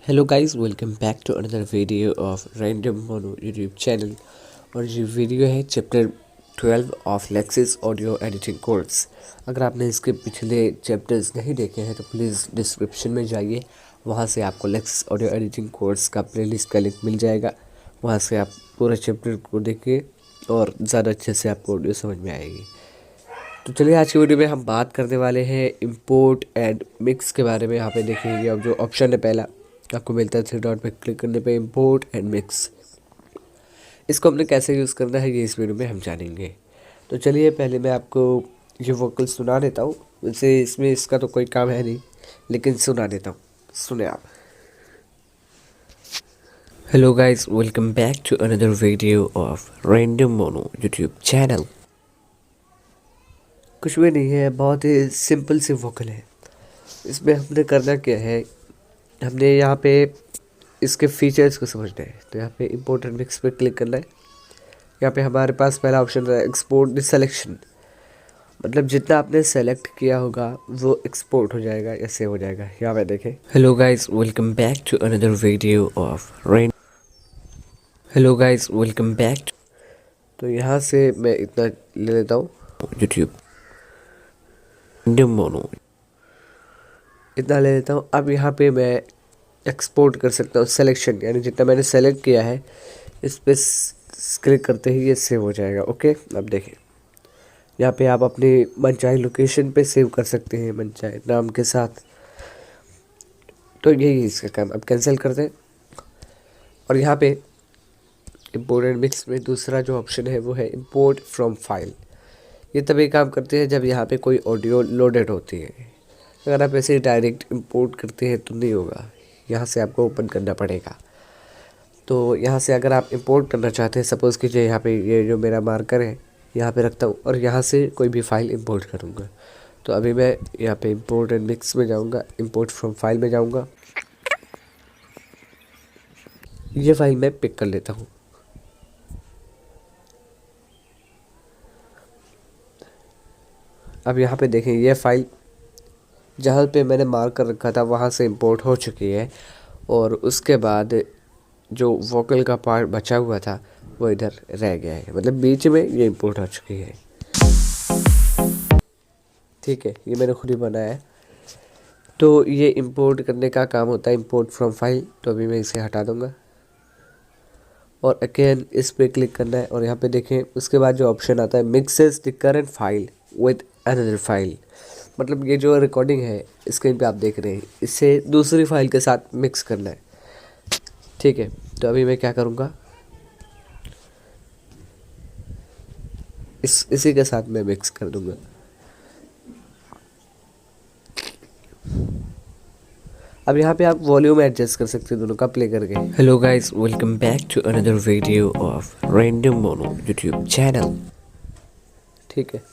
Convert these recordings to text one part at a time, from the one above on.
Hello guys, welcome back to another video of random mono YouTube channel. और ये video है chapter 12 of Lexis audio editing course. अगर आपने इसके पिछले चैप्टर्स नहीं देखे हैं तो प्लीज़ डिस्क्रिप्शन में जाइए, वहाँ से आपको लेक्सिस ऑडियो एडिटिंग कोर्स का प्लेलिस्ट का लिंक मिल जाएगा। वहाँ से आप पूरे चैप्टर को देखिए और ज़्यादा अच्छे से आपको ऑडियो समझ में आएगी। तो चलिए, आज की वीडियो में हम बात करने वाले हैं इंपोर्ट एंड मिक्स के बारे में। यहाँ पे देखेंगे अब जो ऑप्शन है पहला आपको मिलता है 3 डॉट पे क्लिक करने पे इंपोर्ट एंड मिक्स। इसको हमने कैसे यूज़ करना है ये इस वीडियो में हम जानेंगे। तो चलिए, पहले मैं आपको ये वोकल सुना देता हूँ। वैसे इसमें इसका तो कोई काम है नहीं, लेकिन सुना देता हूँ, सुने आप। Hello guys, welcome back to another video of random mono YouTube channel. कुछ भी नहीं है, बहुत ही सिंपल सी वोकल है। इसमें हमने करना क्या है, हमने यहाँ पे इसके फीचर्स को समझना है। तो यहाँ पे इंपोर्ट एंड मिक्स पे क्लिक करना है। यहाँ पे हमारे पास पहला ऑप्शन है एक्सपोर्ट द सिलेक्शन, मतलब जितना आपने सेलेक्ट किया होगा वो एक्सपोर्ट हो जाएगा या सेव हो जाएगा। यहाँ पे देखें। Hello guys, welcome back to another video of rain. Hello guys, welcome back. तो यहाँ से मैं इतना ले लेता हूँ यूट्यूब मोनो, इतना ले लेता हूँ। अब यहाँ पे मैं एक्सपोर्ट कर सकता हूँ सिलेक्शन, यानी जितना मैंने सेलेक्ट किया है इस पर क्लिक करते ही ये सेव हो जाएगा। ओके, अब देखें, यहाँ पे आप अपनी मनचाही लोकेशन पे सेव कर सकते हैं मनचाहे नाम के साथ। तो यही है इसका काम। अब कैंसिल करते हैं और यहाँ पे इंपोर्ट एंड मिक्स में दूसरा जो ऑप्शन है वो है इंपोर्ट फ्रॉम फाइल। ये तभी काम करते हैं जब यहाँ पे कोई ऑडियो लोडेड होती है। अगर आप ऐसे डायरेक्ट इंपोर्ट करते हैं तो नहीं होगा, यहाँ से आपको ओपन करना पड़ेगा। तो यहाँ से अगर आप इंपोर्ट करना चाहते हैं, सपोज़ कीजिए यहाँ पे ये जो मेरा मार्कर है यहाँ पे रखता हूँ और यहाँ से कोई भी फाइल इंपोर्ट करूँगा। तो अभी मैं यहाँ पे इंपोर्ट एंड मिक्स में जाऊँगा, इंपोर्ट फ्रॉम फाइल में जाऊँगा। ये फाइल मैं पिक कर लेता हूँ। अब यहाँ पे देखें, ये फाइल जहाँ पे मैंने मार्क कर रखा था वहाँ से इंपोर्ट हो चुकी है, और उसके बाद जो वोकल का पार्ट बचा हुआ था वो इधर रह गया है, मतलब बीच में ये इंपोर्ट हो चुकी है। ठीक है, ये मैंने खुद ही बनाया है। तो ये इंपोर्ट करने का काम होता है इंपोर्ट फ्रॉम फाइल। तो अभी मैं इसे हटा दूंगा और अगेन इस पे क्लिक करना है। और यहाँ पे देखें, उसके बाद जो ऑप्शन आता है mixes the current file with another file, मतलब ये जो रिकॉर्डिंग है स्क्रीन पे आप देख रहे हैं, इसे दूसरी फाइल के साथ मिक्स करना है। ठीक है, तो अभी मैं क्या करूँगा, इसी के साथ मैं मिक्स कर दूँगा। अब यहाँ पे आप वॉल्यूम एडजस्ट कर सकते हैं दोनों का प्ले करके। Hello guys, welcome back to another video of random mono YouTube channel. ठीक है,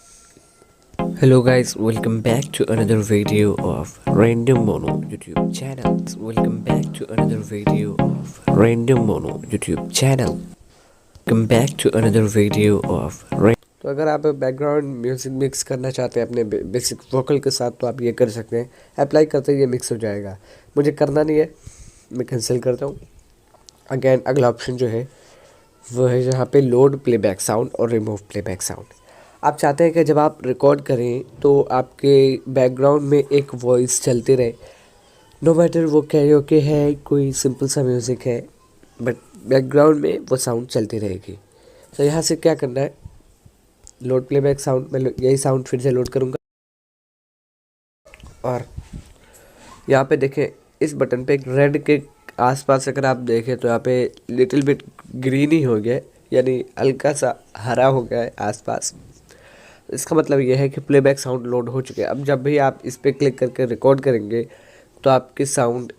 hello guys, welcome back to another video of random mono YouTube channel. Welcome back to another video of random mono YouTube channel. Welcome back to another video of. तो अगर आप background music mix करना चाहते हैं अपने basic vocal के साथ तो आप ये कर सकते हैं। अप्लाई करते ही ये मिक्स हो जाएगा। मुझे करना नहीं है, मैं कैंसिल करता हूँ। अगेन अगला ऑप्शन जो है वो है जहाँ पे लोड प्लेबैक साउंड और रिमूव प्लेबैक साउंड। आप चाहते हैं कि जब आप रिकॉर्ड करें तो आपके बैकग्राउंड में एक वॉइस चलती रहे, नो मैटर वो कैरियोके है, कोई सिंपल सा म्यूज़िक है, बट बैकग्राउंड में वो साउंड चलती रहेगी। तो यहाँ से क्या करना है, लोड प्लेबैक साउंड, मैं यही साउंड फिर से लोड करूँगा। और यहाँ पे देखें, इस बटन पे रेड के आसपास अगर आप देखें तो यहाँ पे लिटिल बिट ग्रीन ही हो गया, यानी हल्का सा हरा हो गया है आसपास। इसका मतलब यह है कि प्लेबैक साउंड लोड हो चुके हैं। अब जब भी आप इस पर क्लिक करके रिकॉर्ड करेंगे तो आपकी साउंड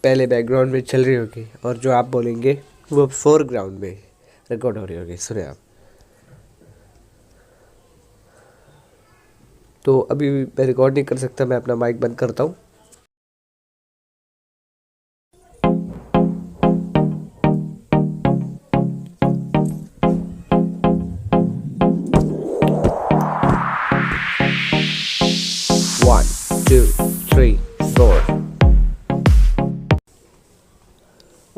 पहले बैकग्राउंड में चल रही होगी और जो आप बोलेंगे वो फोरग्राउंड में रिकॉर्ड हो रही होगी। सुने आप। तो अभी मैं रिकॉर्ड नहीं कर सकता, मैं अपना माइक बंद करता हूँ। One, two, three, four।